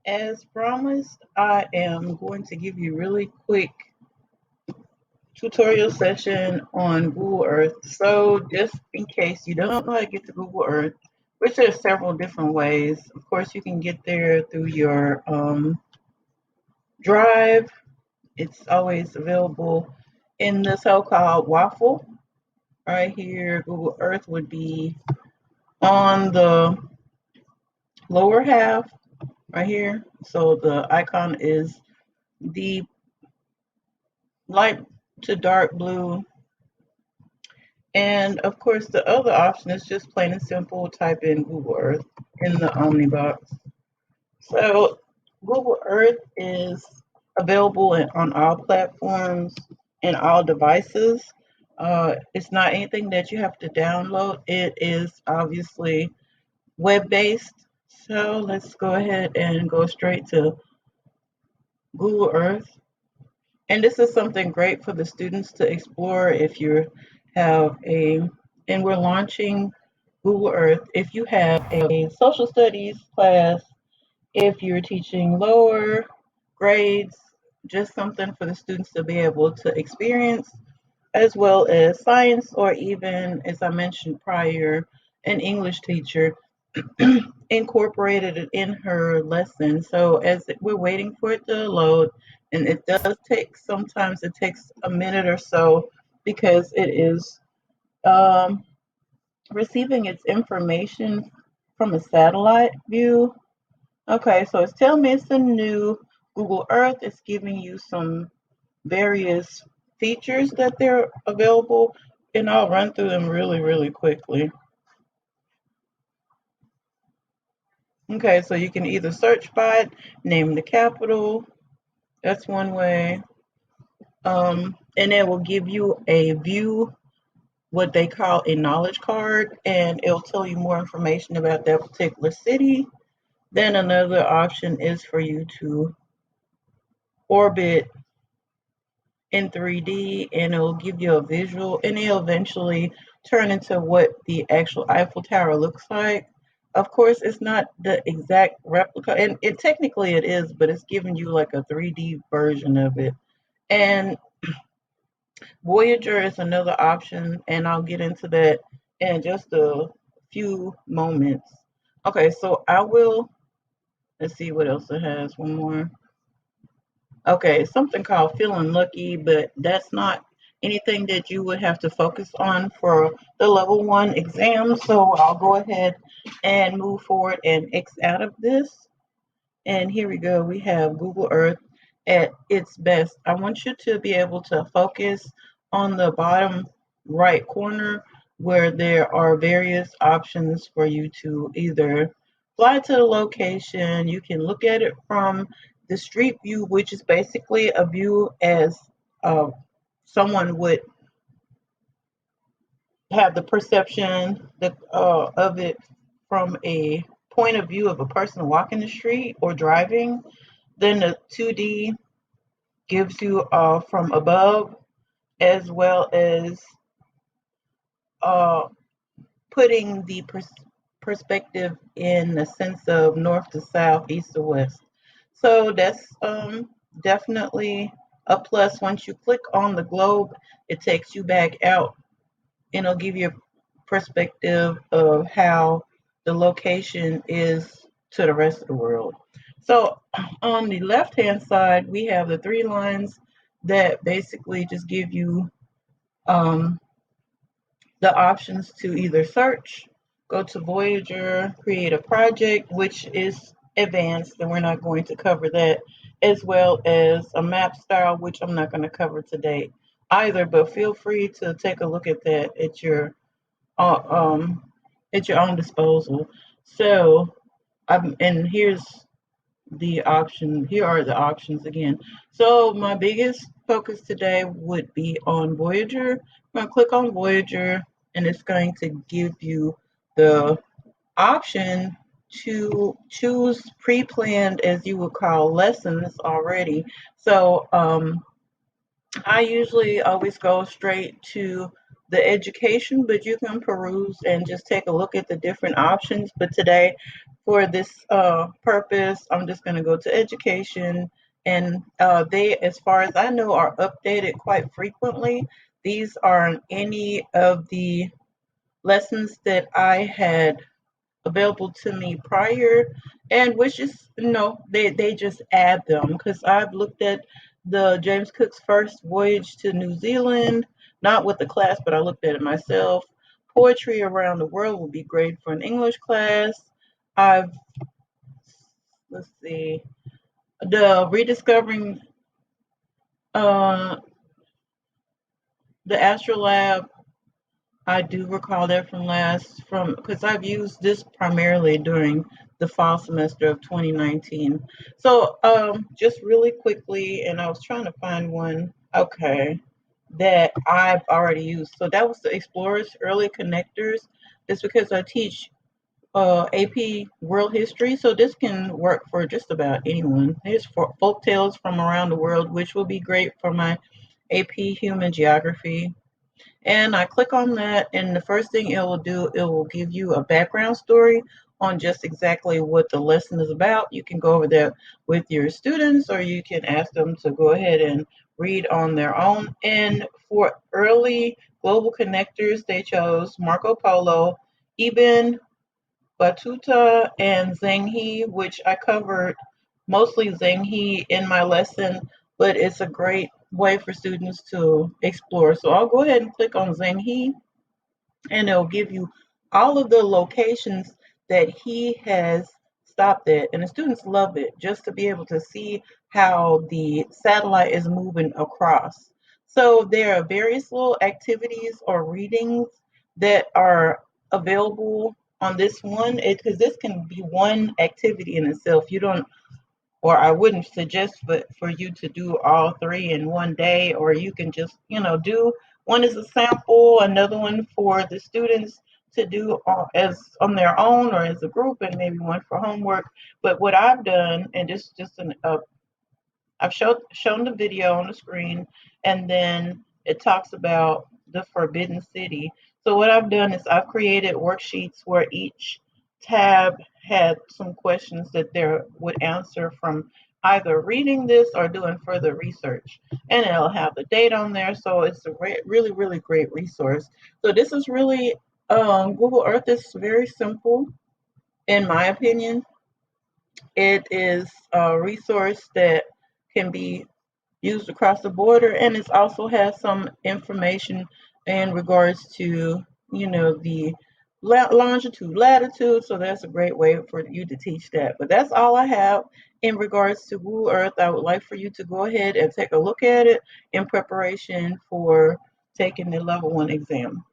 As promised, I am going to give you a really quick tutorial session on Google Earth. So just in case you don't know how to get to Google Earth, which there's several different ways. Of course, you can get there through your Drive. It's always available in the so-called waffle. Right here, Google Earth would be on the lower half right here. So the icon is the light to dark blue. And of course, the other option is just plain and simple type in Google Earth in the Omnibox. So Google Earth is available on all platforms and all devices. It's not anything that you have to download. It is obviously web-based. So let's go ahead and go straight to Google Earth. And this is something great for the students to explore if you have and we're launching Google Earth. If you have a social studies class, if you're teaching lower grades, just something for the students to be able to experience, as well as science, or even, as I mentioned prior, an English teacher incorporated it in her lesson. So we're waiting for it to load, and it does take, sometimes it takes a minute or so because it is um, receiving its information from a satellite view. Okay, so it's telling me it's a new Google Earth. It's giving you some various features that they're available, and I'll run through them really, really quickly. Okay, so you can either search by it, name the capital. That's one way. And it will give you a view, what they call a knowledge card, and it'll tell you more information about that particular city. Then another option is for you to orbit in 3D, and it'll give you a visual, and it'll eventually turn into what the actual Eiffel Tower looks like. Of course, it's not the exact replica, and it technically it is, but it's giving you like a 3D version of it. And Voyager is another option, and I'll get into that in just a few moments. Okay, so let's see what else it has. One more. Okay, something called feeling lucky, but that's not anything that you would have to focus on for the level 1 exam. So I'll go ahead and move forward and X out of this. And here we go. We have Google Earth at its best. I want you to be able to focus on the bottom right corner where there are various options for you to either fly to the location. You can look at it from the street view, which is basically a view as uh, someone would have the perception of it from a point of view of a person walking the street or driving. Then the 2D gives you from above, as well as uh, putting the perspective in the sense of north to south, east to west. So that's definitely a plus. Once you click on the globe, it takes you back out, and it'll give you a perspective of how the location is to the rest of the world. So on the left hand side, we have the 3 lines that basically just give you um, the options to either search, go to Voyager, create a project, which is advanced, and we're not going to cover that, as well as a map style, which I'm not going to cover today either, but feel free to take a look at that uh, um, at your own disposal. So, and here are the options again. So my biggest focus today would be on Voyager. I'm going to click on Voyager, and it's going to give you the option to choose pre-planned, as you would call, lessons already. So I usually always go straight to the education, but you can peruse and just take a look at the different options. But today, for this purpose, I'm just going to go to education, and they, as far as I know, are updated quite frequently. These are any of the lessons that I had available to me prior, and which is, they just add them, because I've looked at the James Cook's first voyage to New Zealand, not with the class, but I looked at it myself. Poetry around the world would be great for an English class. I've Let's see, the rediscovering uh the astrolab. I do recall that from because I've used this primarily during the fall semester of 2019. So, just really quickly, and I was trying to find one, okay, that I've already used. So that was the Explorers Early Connectors. It's because I teach AP World History, so this can work for just about anyone. Here's for folk tales from around the world, which will be great for my AP Human Geography, and I click on that, and the first thing it will do, it will give you a background story on just exactly what the lesson is about. You can go over there with your students, or you can ask them to go ahead and read on their own. And for early global connectors, they chose Marco Polo, Ibn Battuta, and Zheng He, which I covered mostly Zheng He in my lesson, but it's a great way for students to explore. So I'll go ahead and click on Zheng He, and it'll give you all of the locations that he has stopped at. And the students love it, just to be able to see how the satellite is moving across. So there are various little activities or readings that are available on this one, because this can be one activity in itself. You don't, or I wouldn't suggest for you to do all three in one day, or you can just, do one as a sample, another one for the students to do as on their own or as a group, and maybe one for homework. But what I've done, and this is just I've shown the video on the screen, and then it talks about the Forbidden City. So what I've done is I've created worksheets where each tab had some questions that they would answer from either reading this or doing further research. And it'll have the date on there, so it's a really, really great resource. So this is really, Google Earth is very simple, in my opinion. It is a resource that can be used across the border, and it also has some information in regards to, the longitude, latitude. So that's a great way for you to teach that. But that's all I have in regards to Google Earth. I would like for you to go ahead and take a look at it in preparation for taking the level 1 exam.